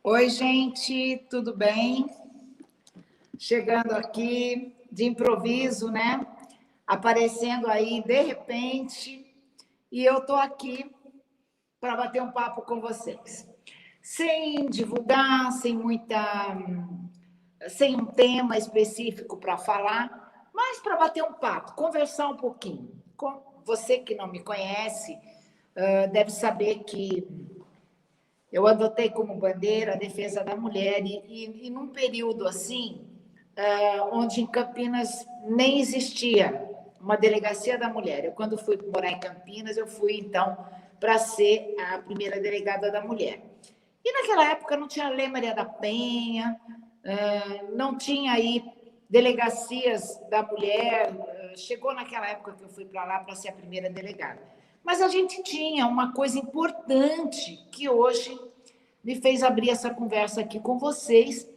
Oi, gente, tudo bem? Chegando aqui de improviso, né? Aparecendo aí de repente, e eu tô aqui para bater um papo com vocês. Sem divulgar, sem um tema específico para falar, mas para bater um papo, conversar um pouquinho. Você que não me conhece, deve saber que eu adotei como bandeira a defesa da mulher e num período assim, onde em Campinas nem existia uma delegacia da mulher. Eu, quando fui morar em Campinas, eu fui, então, para ser a primeira delegada da mulher. E naquela época não tinha Lei Maria da Penha, não tinha aí delegacias da mulher. Chegou naquela época que eu fui para lá para ser a primeira delegada. Mas a gente tinha uma coisa importante que hoje me fez abrir essa conversa aqui com vocês,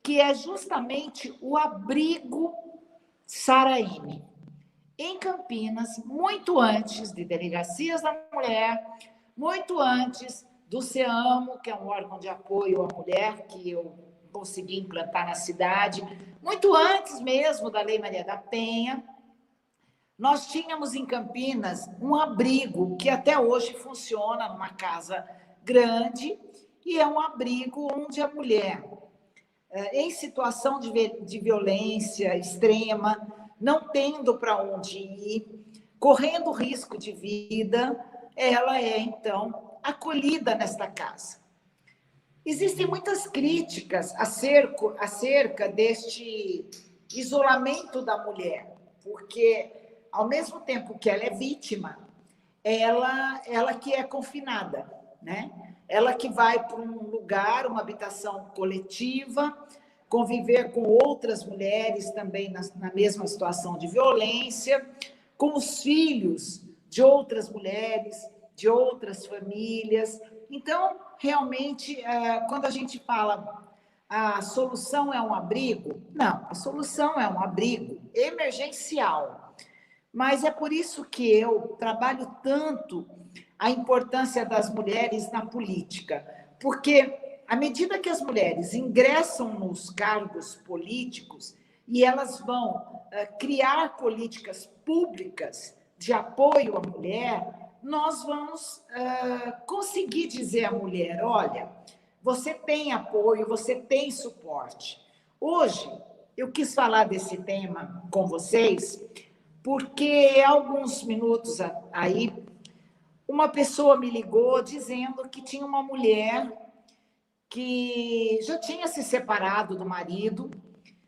que é justamente o abrigo Saraine. Em Campinas, muito antes de delegacias da mulher, muito antes do CEAMO, que é um órgão de apoio à mulher, que eu consegui implantar na cidade, muito antes mesmo da Lei Maria da Penha, nós tínhamos em Campinas um abrigo que até hoje funciona numa casa grande, e é um abrigo onde a mulher, em situação de violência extrema, não tendo para onde ir, correndo risco de vida, ela é, então, acolhida nesta casa. Existem muitas críticas acerca deste isolamento da mulher, porque, ao mesmo tempo que ela é vítima, ela que é confinada, né? Ela que vai para um lugar, uma habitação coletiva, conviver com outras mulheres também na mesma situação de violência, com os filhos de outras mulheres, de outras famílias. Então, realmente, quando a gente fala a solução é um abrigo, não, a solução é um abrigo emergencial. Mas é por isso que eu trabalho tanto a importância das mulheres na política, porque à medida que as mulheres ingressam nos cargos políticos e elas vão criar políticas públicas de apoio à mulher, nós vamos conseguir dizer à mulher: olha, você tem apoio, você tem suporte. Hoje, eu quis falar desse tema com vocês, porque há alguns minutos aí, uma pessoa me ligou dizendo que tinha uma mulher que já tinha se separado do marido,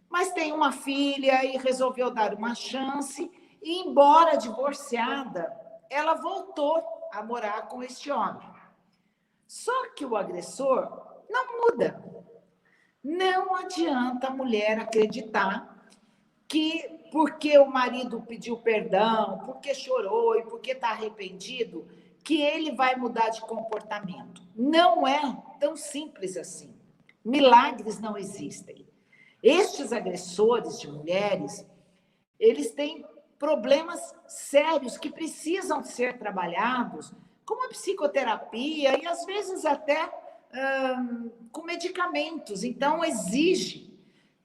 mas tem uma filha e resolveu dar uma chance, e embora divorciada, ela voltou a morar com este homem. Só que o agressor não muda. Não adianta a mulher acreditar que porque o marido pediu perdão, porque chorou e porque está arrependido, que ele vai mudar de comportamento. Não é tão simples assim. Milagres não existem. Estes agressores de mulheres, eles têm problemas sérios que precisam ser trabalhados, como a psicoterapia e, às vezes, até com medicamentos. Então, exige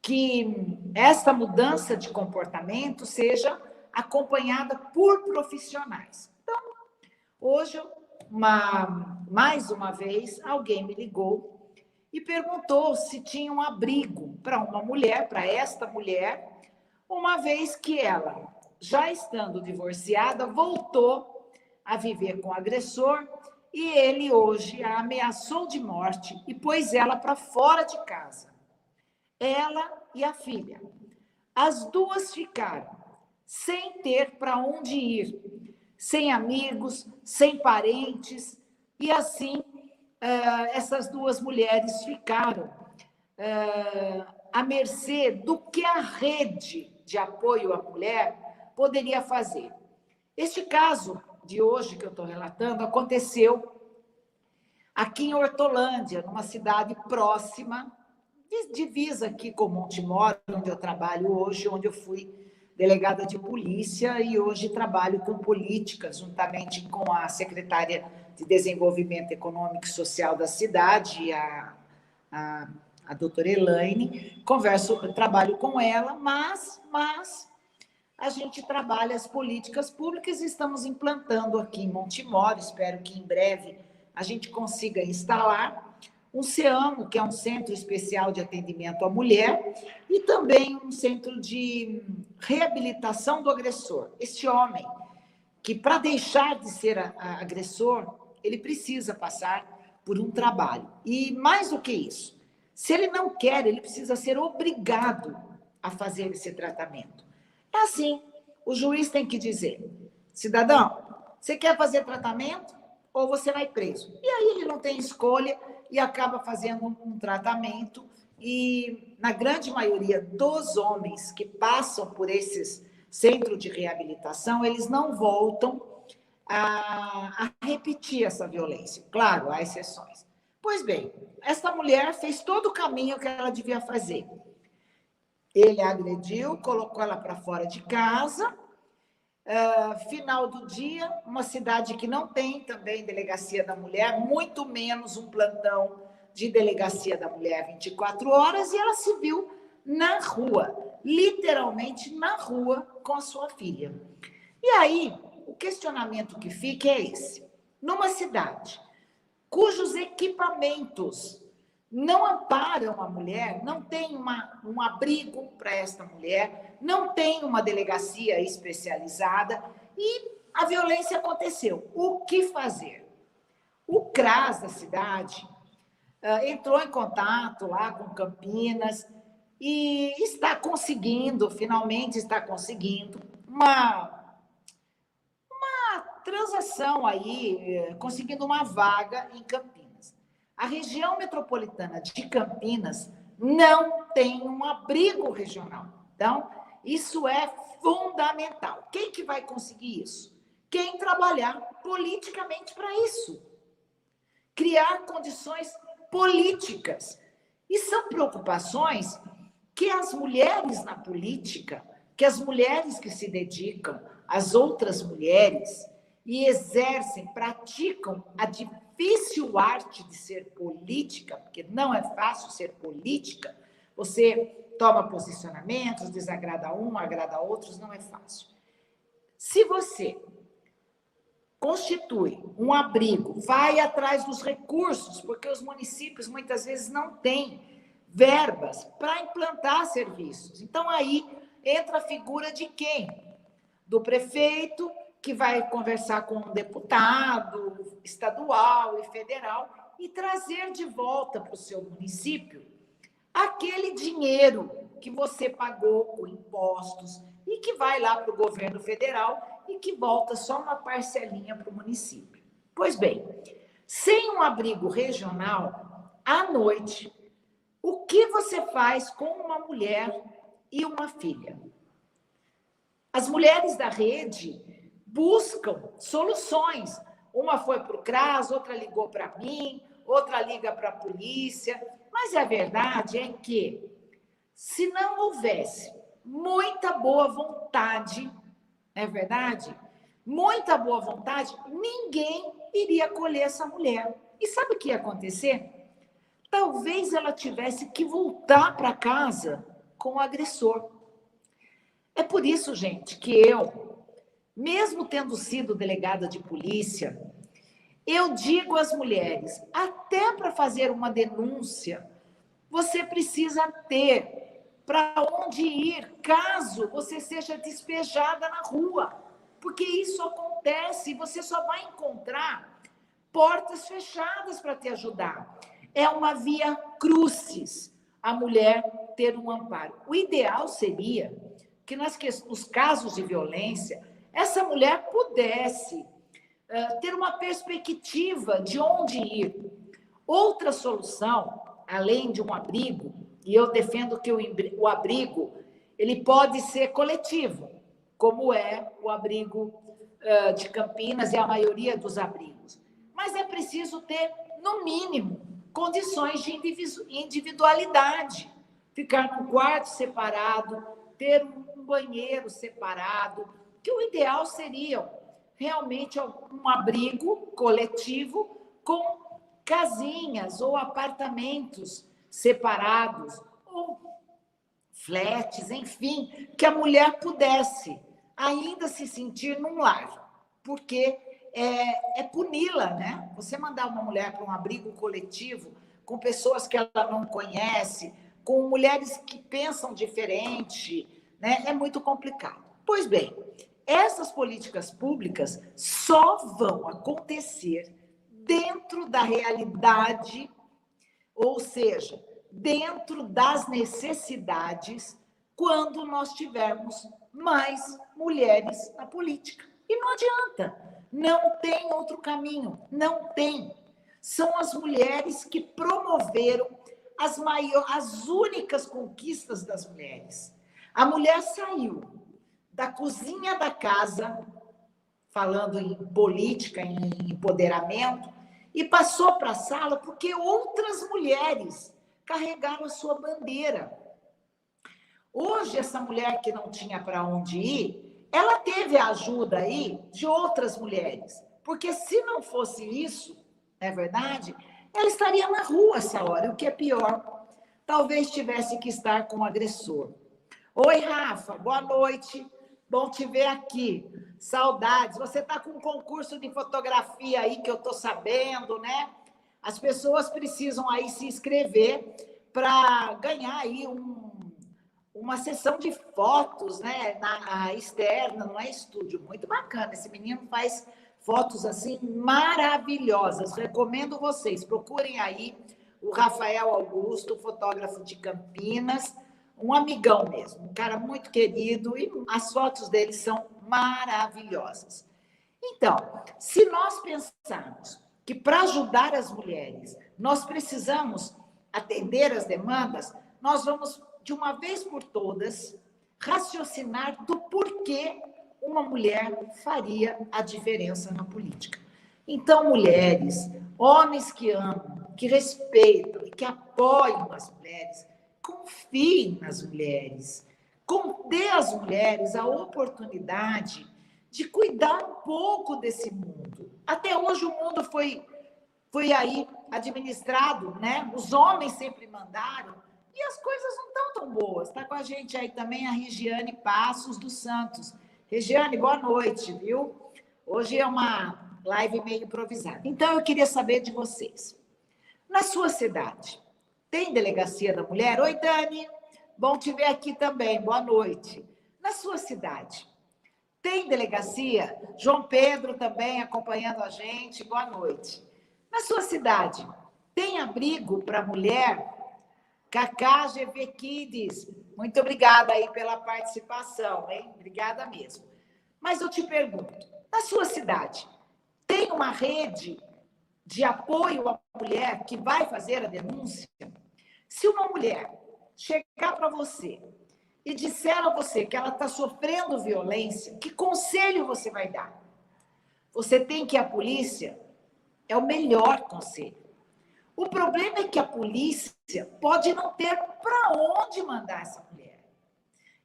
que essa mudança de comportamento seja acompanhada por profissionais. Então, hoje, mais uma vez, alguém me ligou e perguntou se tinha um abrigo para uma mulher, para esta mulher, uma vez que ela, já estando divorciada, voltou a viver com o agressor e ele hoje a ameaçou de morte e pôs ela para fora de casa. Ela e a filha. As duas ficaram sem ter para onde ir, sem amigos, sem parentes, e assim essas duas mulheres ficaram à mercê do que a rede de apoio à mulher poderia fazer. Este caso de hoje que eu estou relatando aconteceu aqui em Hortolândia, numa cidade próxima, divisa aqui com Montemor, onde eu trabalho hoje, onde eu fui delegada de polícia e hoje trabalho com política, juntamente com a secretária de Desenvolvimento Econômico e Social da cidade, a a doutora Elaine, trabalho com ela, mas a gente trabalha as políticas públicas e estamos implantando aqui em Montemor, espero que em breve a gente consiga instalar um CEAMO, que é um Centro Especial de Atendimento à Mulher, e também um centro de reabilitação do agressor. Este homem, que para deixar de ser agressor, ele precisa passar por um trabalho. E mais do que isso, se ele não quer, ele precisa ser obrigado a fazer esse tratamento. É assim, o juiz tem que dizer, cidadão, você quer fazer tratamento ou você vai preso? E aí ele não tem escolha e acaba fazendo um tratamento. E na grande maioria dos homens que passam por esses centros de reabilitação, eles não voltam a repetir essa violência. Claro, há exceções. Pois bem, essa mulher fez todo o caminho que ela devia fazer. Ele a agrediu, colocou ela para fora de casa. Final do dia, uma cidade que não tem também delegacia da mulher, muito menos um plantão de delegacia da mulher 24 horas, e ela se viu na rua, literalmente na rua, com a sua filha. E aí, o questionamento que fica é esse. Numa cidade cujos equipamentos não amparam a mulher, não tem um abrigo para esta mulher, não tem uma delegacia especializada e a violência aconteceu. O que fazer? O CRAS da cidade entrou em contato lá com Campinas e está conseguindo, finalmente está conseguindo, uma transação aí, conseguindo uma vaga em Campinas. A região metropolitana de Campinas não tem um abrigo regional. Então, isso é fundamental. Quem que vai conseguir isso? Quem trabalhar politicamente para isso. Criar condições políticas. E são preocupações que as mulheres na política, que as mulheres que se dedicam, as outras mulheres, e exercem, praticam a difícil arte de ser política, porque não é fácil ser política, você toma posicionamentos, desagrada um, agrada outros, não é fácil. Se você constitui um abrigo, vai atrás dos recursos, porque os municípios muitas vezes não têm verbas para implantar serviços. Então, aí entra a figura de quem? Do prefeito, que vai conversar com um deputado estadual e federal e trazer de volta para o seu município aquele dinheiro que você pagou com impostos e que vai lá para o governo federal e que volta só uma parcelinha para o município. Pois bem, sem um abrigo regional, à noite, o que você faz com uma mulher e uma filha? As mulheres da rede buscam soluções. Uma foi para o CRAS, outra ligou para mim, outra liga para a polícia. Mas a verdade é que, se não houvesse muita boa vontade, é verdade? Muita boa vontade, ninguém iria acolher essa mulher. E sabe o que ia acontecer? Talvez ela tivesse que voltar para casa com o agressor. É por isso, gente, que eu, mesmo tendo sido delegada de polícia, eu digo às mulheres, até para fazer uma denúncia, você precisa ter para onde ir, caso você seja despejada na rua. Porque isso acontece, você só vai encontrar portas fechadas para te ajudar. É uma via crucis a mulher ter um amparo. O ideal seria que nos casos de violência, essa mulher pudesse ter uma perspectiva de onde ir. Outra solução, além de um abrigo, e eu defendo que o abrigo ele pode ser coletivo, como é o abrigo de Campinas e a maioria dos abrigos. Mas é preciso ter, no mínimo, condições de individualidade. Ficar num quarto separado, ter um banheiro separado, que o ideal seria realmente um abrigo coletivo com casinhas ou apartamentos separados, ou flats, enfim, que a mulher pudesse ainda se sentir num lar, porque é puni-la, né? Você mandar uma mulher para um abrigo coletivo com pessoas que ela não conhece, com mulheres que pensam diferente, né? É muito complicado. Pois bem, essas políticas públicas só vão acontecer dentro da realidade, ou seja, dentro das necessidades, quando nós tivermos mais mulheres na política. E não adianta, não tem outro caminho, não tem. São as mulheres que promoveram as únicas conquistas das mulheres. A mulher saiu da cozinha da casa, falando em política, em empoderamento, e passou para a sala porque outras mulheres carregaram a sua bandeira. Hoje, essa mulher que não tinha para onde ir, ela teve a ajuda aí de outras mulheres. Porque se não fosse isso, não é verdade? Ela estaria na rua essa hora, o que é pior. Talvez tivesse que estar com o agressor. Oi, Rafa, boa noite. Bom te ver aqui. Saudades. Você está com um concurso de fotografia aí que eu estou sabendo, né? As pessoas precisam aí se inscrever para ganhar aí uma sessão de fotos, né? Na externa, não é estúdio. Muito bacana. Esse menino faz fotos assim maravilhosas. Recomendo vocês. Procurem aí o Rafael Augusto, fotógrafo de Campinas. Um amigão mesmo, um cara muito querido, e as fotos dele são maravilhosas. Então, se nós pensarmos que para ajudar as mulheres nós precisamos atender as demandas, nós vamos, de uma vez por todas, raciocinar do porquê uma mulher faria a diferença na política. Então, mulheres, homens que amam, que respeitam e que apoiam as mulheres, confie nas mulheres, dê às mulheres a oportunidade de cuidar um pouco desse mundo. Até hoje o mundo foi aí administrado, né? Os homens sempre mandaram e as coisas não estão tão boas. Está com a gente aí também a Regiane Passos dos Santos. Regiane, boa noite, viu? Hoje é uma live meio improvisada. Então, eu queria saber de vocês. Na sua cidade, tem delegacia da mulher? Oi, Dani. Bom te ver aqui também. Boa noite. Na sua cidade, tem delegacia? João Pedro também acompanhando a gente. Boa noite. Na sua cidade, tem abrigo para mulher? Cacá GV Kids. Muito obrigada aí pela participação, hein? Obrigada mesmo. Mas eu te pergunto, na sua cidade, tem uma rede de apoio à mulher que vai fazer a denúncia? Se uma mulher chegar para você e disser a você que ela está sofrendo violência, que conselho você vai dar? Você tem que ir à polícia? É o melhor conselho. O problema é que a polícia pode não ter para onde mandar essa mulher.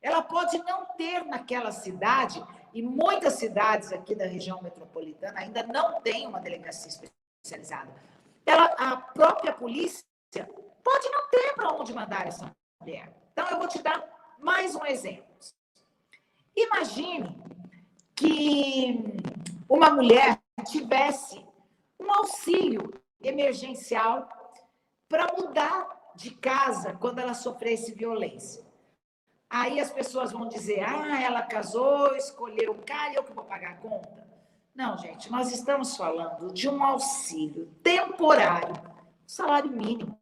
Ela pode não ter naquela cidade, e muitas cidades aqui da região metropolitana ainda não têm uma delegacia especializada. A própria polícia pode não ter para onde mandar essa mulher. Então, eu vou te dar mais um exemplo. Imagine que uma mulher tivesse um auxílio emergencial para mudar de casa quando ela sofresse violência. Aí as pessoas vão dizer, ela casou, escolheu um cara e eu que vou pagar a conta. Não, gente, nós estamos falando de um auxílio temporário, salário mínimo,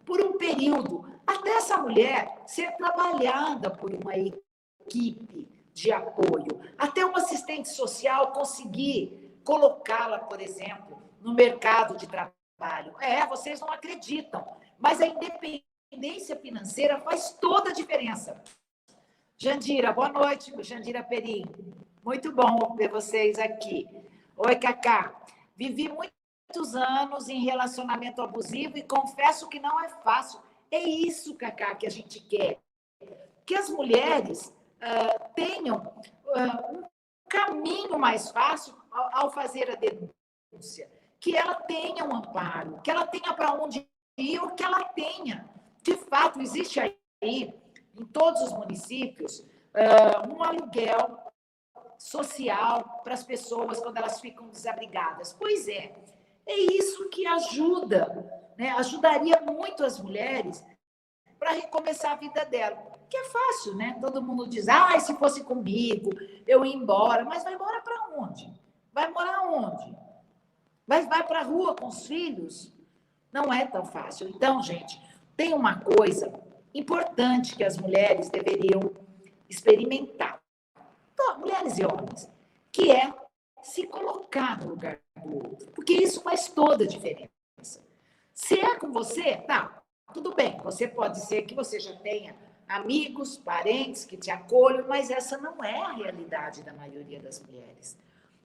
por um período, até essa mulher ser trabalhada por uma equipe de apoio, até um assistente social conseguir colocá-la, por exemplo, no mercado de trabalho. Vocês não acreditam, mas a independência financeira faz toda a diferença. Jandira, boa noite, Jandira Perim. Muito bom ver vocês aqui. Oi, Cacá. Vivi muitos anos em relacionamento abusivo e confesso que não é fácil. É isso, Cacá, que a gente quer. Que as mulheres tenham um caminho mais fácil ao fazer a denúncia. Que ela tenha um amparo, que ela tenha para onde ir, ou que ela tenha de fato, existe aí, em todos os municípios, um aluguel social para as pessoas quando elas ficam desabrigadas. Pois é isso que ajuda, né? Ajudaria muito as mulheres para recomeçar a vida dela. Que é fácil, né? Todo mundo diz, se fosse comigo, eu ia embora. Mas vai embora para onde? Vai morar onde? Vai para a rua com os filhos? Não é tão fácil. Então, gente, tem uma coisa importante que as mulheres deveriam experimentar. Então, mulheres e homens, que é se colocar no lugar do outro. Porque isso faz toda a diferença. Se é com você, tá, tudo bem. Você pode ser que você já tenha amigos, parentes que te acolham, mas essa não é a realidade da maioria das mulheres.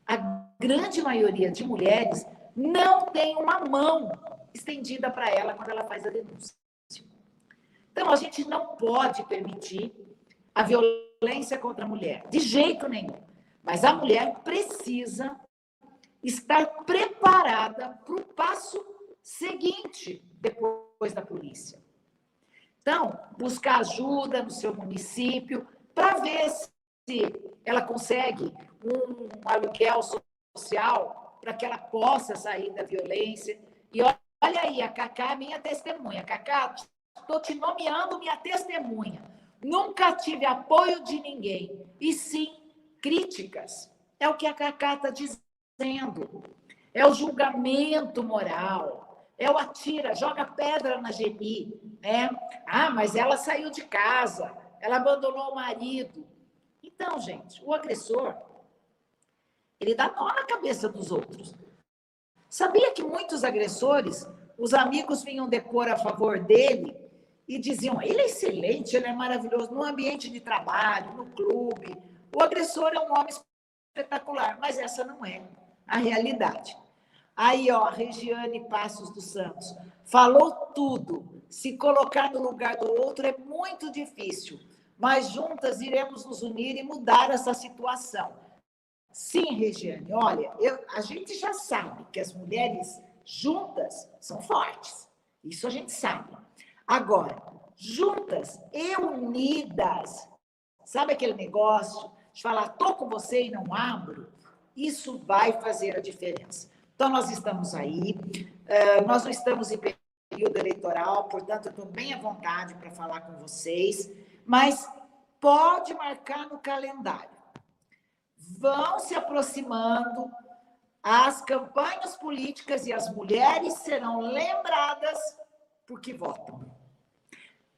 A grande maioria de mulheres não tem uma mão estendida para ela quando ela faz a denúncia. Então, a gente não pode permitir a violência contra a mulher, de jeito nenhum. Mas a mulher precisa estar preparada para o passo seguinte, depois da polícia. Então, buscar ajuda no seu município para ver se ela consegue um aluguel social para que ela possa sair da violência. E olha aí, a Cacá é minha testemunha. Cacá, estou te nomeando minha testemunha. Nunca tive apoio de ninguém, e sim críticas. É o que a Cacá está dizendo. É o julgamento moral. É o atira, joga pedra na Geni, né? Mas ela saiu de casa, ela abandonou o marido. Então, gente, o agressor, ele dá nó na cabeça dos outros. Sabia que muitos agressores, os amigos vinham depor a favor dele e diziam, ele é excelente, ele é maravilhoso no ambiente de trabalho, no clube. O agressor é um homem espetacular, mas essa não é a realidade. Aí, ó, a Regiane Passos dos Santos falou tudo. Se colocar no lugar do outro é muito difícil, mas juntas iremos nos unir e mudar essa situação. Sim, Regiane, olha, a gente já sabe que as mulheres juntas são fortes. Isso a gente sabe. Agora, juntas e unidas, sabe aquele negócio de falar, tô com você e não abro? Isso vai fazer a diferença. Então, nós estamos aí, nós não estamos em período eleitoral, portanto, eu estou bem à vontade para falar com vocês, mas pode marcar no calendário. Vão se aproximando as campanhas políticas e as mulheres serão lembradas porque votam.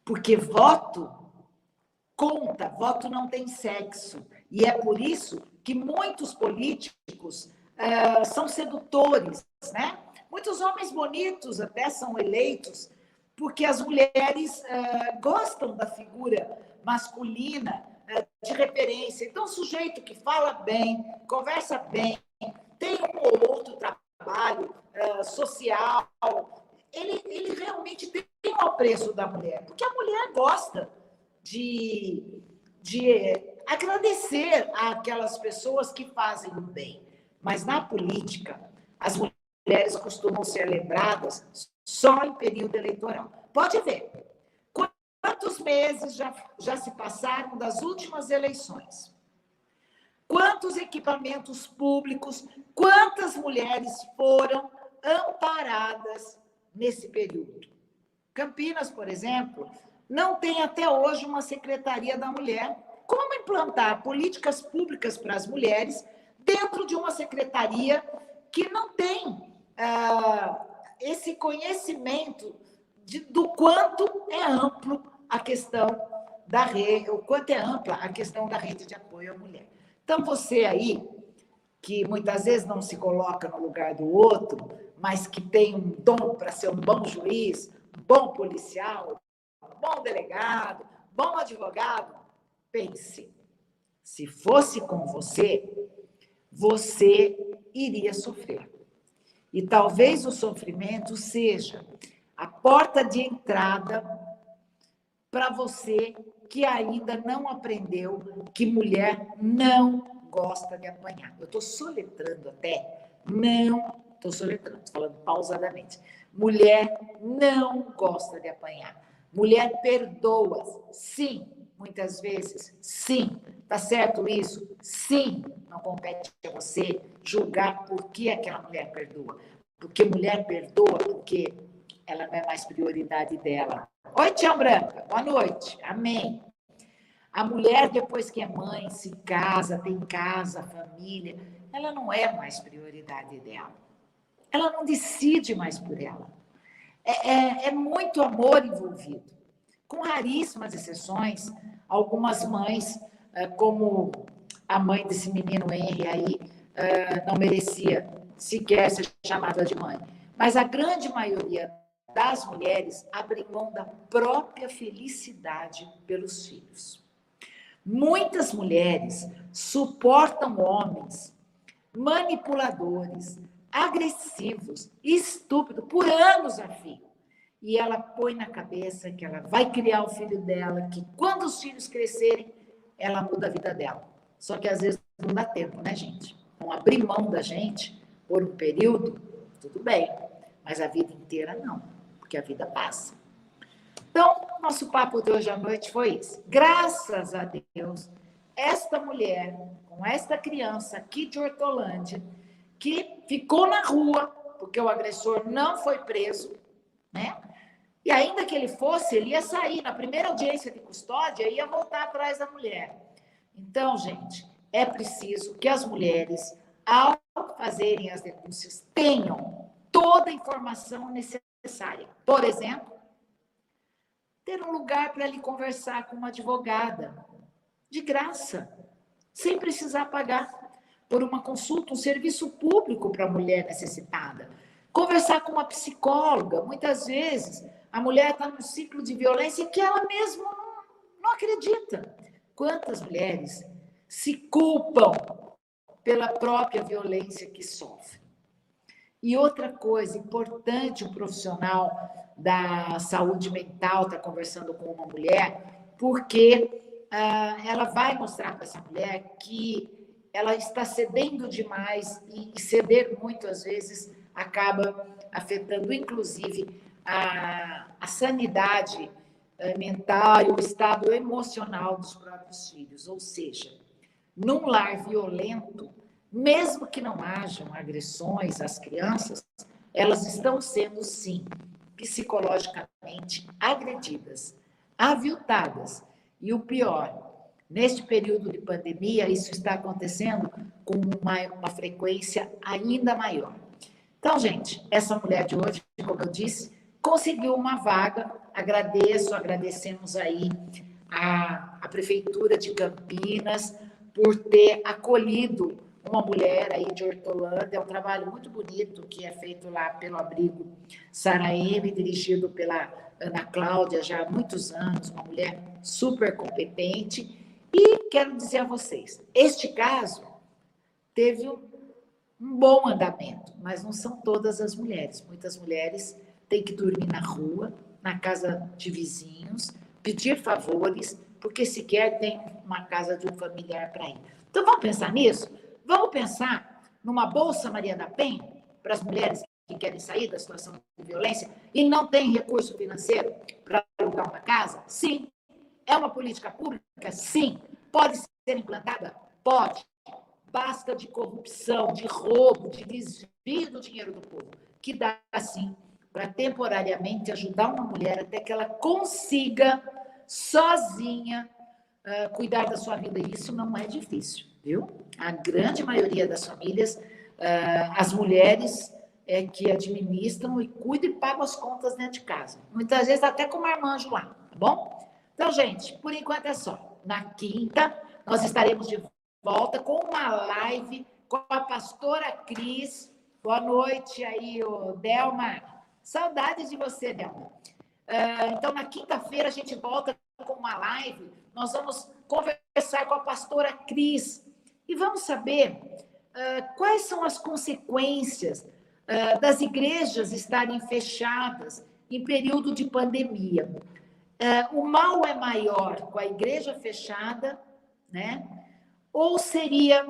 Porque voto conta, voto não tem sexo. E é por isso que muitos políticos são sedutores, né? Muitos homens bonitos até são eleitos porque as mulheres gostam da figura masculina de referência. Então, o sujeito que fala bem, conversa bem, tem um ou outro trabalho social, ele realmente tem o apreço da mulher, porque a mulher gosta de agradecer àquelas pessoas que fazem o bem. Mas na política, as mulheres costumam ser lembradas só em período eleitoral. Pode ver. Quantos meses já se passaram das últimas eleições? Quantos equipamentos públicos, quantas mulheres foram amparadas nesse período? Campinas, por exemplo, não tem até hoje uma Secretaria da Mulher. Como implantar políticas públicas para as mulheres dentro de uma secretaria que não tem esse conhecimento do quanto é amplo a questão da rede, o quanto é ampla a questão da rede de apoio à mulher. Então, você aí, que muitas vezes não se coloca no lugar do outro, mas que tem um dom para ser um bom juiz, um bom policial, um bom delegado, bom advogado, pense, se fosse com você, você iria sofrer. E talvez o sofrimento seja a porta de entrada para você que ainda não aprendeu que mulher não gosta de apanhar. Eu estou soletrando até, não estou soletrando, estou falando pausadamente. Mulher não gosta de apanhar. Mulher perdoa, sim, muitas vezes, sim. Tá certo isso? Sim. Não compete a você julgar por que aquela mulher perdoa. Porque mulher perdoa porque ela não é mais prioridade dela. Oi, Tia Branca, boa noite. Amém. A mulher, depois que é mãe, se casa, tem casa, família, ela não é mais prioridade dela. Ela não decide mais por ela. É muito amor envolvido. Com raríssimas exceções, algumas mães, como a mãe desse menino Henry aí, não merecia sequer ser chamada de mãe. Mas a grande maioria das mulheres abrem mão da própria felicidade pelos filhos. Muitas mulheres suportam homens manipuladores, agressivos, estúpidos, por anos a fio. E ela põe na cabeça que ela vai criar o filho dela, que quando os filhos crescerem, ela muda a vida dela. Só que às vezes não dá tempo, né, gente? Então, abrir mão da gente por um período, tudo bem, mas a vida inteira não, porque a vida passa. Então, nosso papo de hoje à noite foi esse. Graças a Deus, esta mulher, com esta criança aqui de Hortolândia, que ficou na rua, porque o agressor não foi preso, né? E ainda que ele fosse, ele ia sair na primeira audiência de custódia e ia voltar atrás da mulher. Então, gente, é preciso que as mulheres, ao fazerem as denúncias, tenham toda a informação necessária. Por exemplo, ter um lugar para ele conversar com uma advogada, de graça, sem precisar pagar por uma consulta, um serviço público para a mulher necessitada. Conversar com uma psicóloga, muitas vezes a mulher está num ciclo de violência que ela mesma não acredita. Quantas mulheres se culpam pela própria violência que sofrem? E outra coisa importante, um profissional da saúde mental está conversando com uma mulher, porque ela vai mostrar para essa mulher que ela está cedendo demais e ceder muito, às vezes, acaba afetando, inclusive, a sanidade mental e o estado emocional dos próprios filhos. Ou seja, num lar violento, mesmo que não hajam agressões às crianças, elas estão sendo, sim, psicologicamente agredidas, aviltadas. E o pior, neste período de pandemia, isso está acontecendo com uma frequência ainda maior. Então, gente, essa mulher de hoje, como eu disse, conseguiu uma vaga. Agradecemos aí a Prefeitura de Campinas por ter acolhido uma mulher aí de Hortolândia. É um trabalho muito bonito que é feito lá pelo Abrigo Saraeme, dirigido pela Ana Cláudia, já há muitos anos, uma mulher super competente. E quero dizer a vocês, este caso teve um bom andamento, mas não são todas as mulheres. Muitas mulheres têm que dormir na rua, na casa de vizinhos, pedir favores, porque sequer tem uma casa de um familiar para ir. Então, vamos pensar nisso? Vamos pensar numa Bolsa Maria da Penha para as mulheres que querem sair da situação de violência e não têm recurso financeiro para alugar uma casa? Sim. É uma política pública? Sim. Pode ser implantada? Pode. Basta de corrupção, de roubo, de desvio do dinheiro do povo, que dá, assim, para temporariamente ajudar uma mulher até que ela consiga, sozinha, cuidar da sua vida. E isso não é difícil, viu? A grande maioria das famílias, as mulheres é que administram e cuidam e pagam as contas dentro de casa. Muitas vezes até com o marmanjo lá, tá bom? Então, gente, por enquanto é só. Na quinta, nós estaremos de volta com uma live com a pastora Cris. Boa noite aí, Delma. Saudades de você, Delma. Então, na quinta-feira, a gente volta com uma live. Nós vamos conversar com a pastora Cris e vamos saber quais são as consequências das igrejas estarem fechadas em período de pandemia. O mal é maior com a igreja fechada, né? Ou seria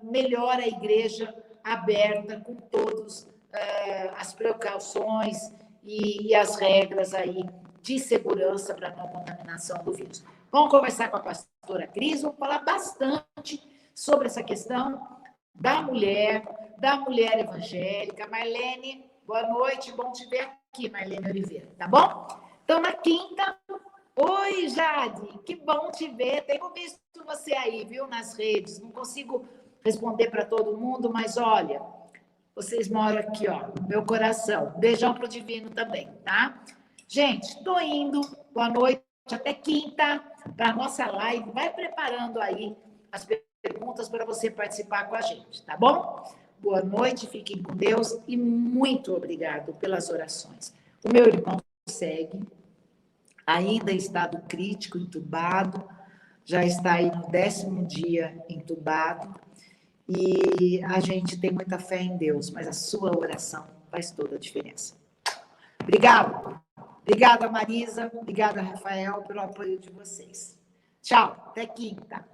melhor a igreja aberta com todas as precauções e as regras aí de segurança para não contaminação do vírus. Vamos conversar com a pastora Cris, vamos falar bastante sobre essa questão da mulher evangélica. Marlene, boa noite, bom te ver aqui, Marlene Oliveira, tá bom? Então, na quinta, oi, Jade, que bom te ver, tenho visto você aí, viu, nas redes, não consigo responder para todo mundo, mas olha, vocês moram aqui, ó, no meu coração. Beijão pro Divino também, tá? Gente, tô indo, boa noite, até quinta, para a nossa live, vai preparando aí as perguntas para você participar com a gente, tá bom? Boa noite, fiquem com Deus e muito obrigado pelas orações. O meu irmão segue, ainda em estado crítico, entubado, já está aí no 10º dia entubado, e a gente tem muita fé em Deus, mas a sua oração faz toda a diferença. Obrigado. Obrigada, Marisa. Obrigada, Rafael, pelo apoio de vocês. Tchau, até quinta.